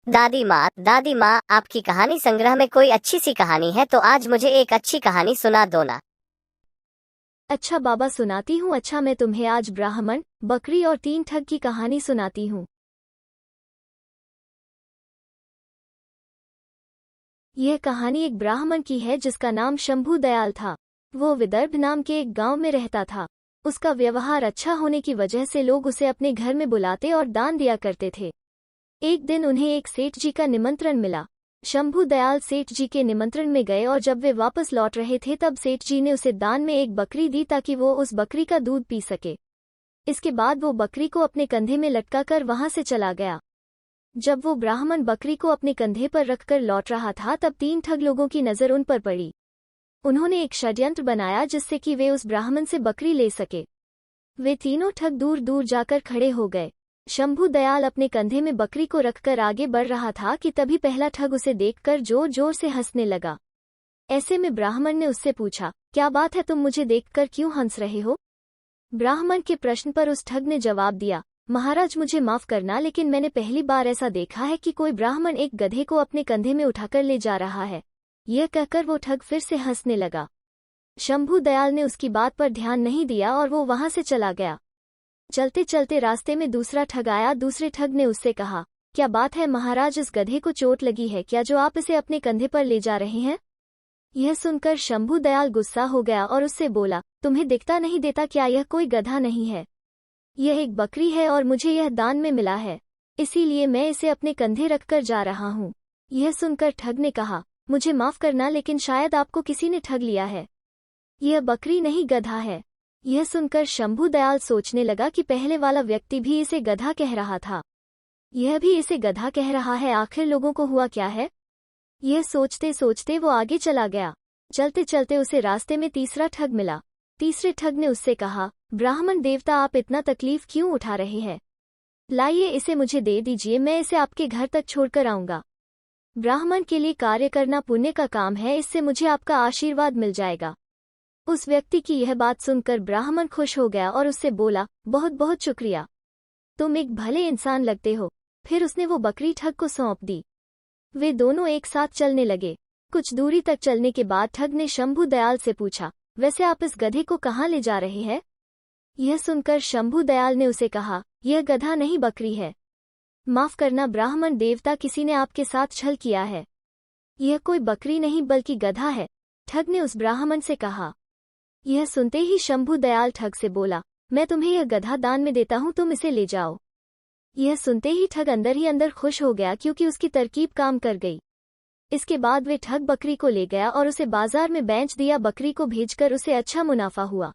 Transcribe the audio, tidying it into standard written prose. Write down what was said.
दादी माँ, आपकी कहानी संग्रह में कोई अच्छी सी कहानी है तो आज मुझे एक अच्छी कहानी सुना दो ना। अच्छा बाबा, सुनाती हूँ। अच्छा, मैं तुम्हें आज ब्राह्मण, बकरी और 3 ठग की कहानी सुनाती हूँ। यह कहानी एक ब्राह्मण की है जिसका नाम शंभू दयाल था। वो विदर्भ नाम के एक गांव में रहता था। उसका व्यवहार अच्छा होने की वजह से लोग उसे अपने घर में बुलाते और दान दिया करते थे। एक दिन उन्हें एक सेठ जी का निमंत्रण मिला। शंभू दयाल सेठ जी के निमंत्रण में गए और जब वे वापस लौट रहे थे तब सेठ जी ने उसे दान में एक बकरी दी ताकि वो उस बकरी का दूध पी सके। इसके बाद वो बकरी को अपने कंधे में लटका कर वहां से चला गया। जब वो ब्राह्मण बकरी को अपने कंधे पर रखकर लौट रहा था तब 3 ठग लोगों की नजर उन पर पड़ी। उन्होंने एक षड्यंत्र बनाया जिससे कि वे उस ब्राह्मण से बकरी ले सके। वे तीनों ठग दूर दूर जाकर खड़े हो गए। शंभू दयाल अपने कंधे में बकरी को रखकर आगे बढ़ रहा था कि तभी पहला ठग उसे देखकर जोर जोर से हंसने लगा। ऐसे में ब्राह्मण ने उससे पूछा, क्या बात है, तुम मुझे देखकर क्यों हंस रहे हो? ब्राह्मण के प्रश्न पर उस ठग ने जवाब दिया, महाराज मुझे माफ करना, लेकिन मैंने पहली बार ऐसा देखा है कि कोई ब्राह्मण एक गधे को अपने कंधे में उठाकर ले जा रहा है। यह कहकर वो ठग फिर से हंसने लगा। शंभू दयाल ने उसकी बात पर ध्यान नहीं दिया और वो वहां से चला गया। चलते चलते रास्ते में दूसरा ठग आया। दूसरे ठग ने उससे कहा, क्या बात है महाराज, इस गधे को चोट लगी है क्या जो आप इसे अपने कंधे पर ले जा रहे हैं? यह सुनकर शंभू दयाल गुस्सा हो गया और उससे बोला, तुम्हें दिखता नहीं देता क्या यह कोई गधा नहीं है? यह एक बकरी है और मुझे यह दान में मिला है, इसीलिए मैं इसे अपने कंधे रखकर जा रहा हूँ। यह सुनकर ठग ने कहा, मुझे माफ करना, लेकिन शायद आपको किसी ने ठग लिया है। यह बकरी नहीं गधा है। यह सुनकर शंभू दयाल सोचने लगा कि पहले वाला व्यक्ति भी इसे गधा कह रहा था, यह भी इसे गधा कह रहा है, आखिर लोगों को हुआ क्या है? यह सोचते सोचते वो आगे चला गया। चलते चलते उसे रास्ते में तीसरा ठग मिला। तीसरे ठग ने उससे कहा, ब्राह्मण देवता, आप इतना तकलीफ क्यों उठा रहे हैं? लाइए इसे मुझे दे दीजिए, मैं इसे आपके घर तक छोड़कर आऊंगा। ब्राह्मण के लिए कार्य करना पुण्य का काम है, इससे मुझे आपका आशीर्वाद मिल जाएगा। उस व्यक्ति की यह बात सुनकर ब्राह्मण खुश हो गया और उससे बोला, बहुत बहुत शुक्रिया, तुम एक भले इंसान लगते हो। फिर उसने वो बकरी ठग को सौंप दी। वे दोनों एक साथ चलने लगे। कुछ दूरी तक चलने के बाद ठग ने शंभू दयाल से पूछा, वैसे आप इस गधे को कहाँ ले जा रहे हैं? यह सुनकर शंभू दयाल ने उसे कहा, यह गधा नहीं बकरी है। माफ करना ब्राह्मण देवता, किसी ने आपके साथ छल किया है। यह कोई बकरी नहीं बल्कि गधा है, ठग ने उस ब्राह्मण से कहा। यह सुनते ही शंभू दयाल ठग से बोला, मैं तुम्हें यह गधा दान में देता हूँ, तुम इसे ले जाओ। यह सुनते ही ठग अंदर ही अंदर खुश हो गया क्योंकि उसकी तरकीब काम कर गई। इसके बाद वे ठग बकरी को ले गया और उसे बाजार में बेच दिया। बकरी को भेजकर उसे अच्छा मुनाफा हुआ।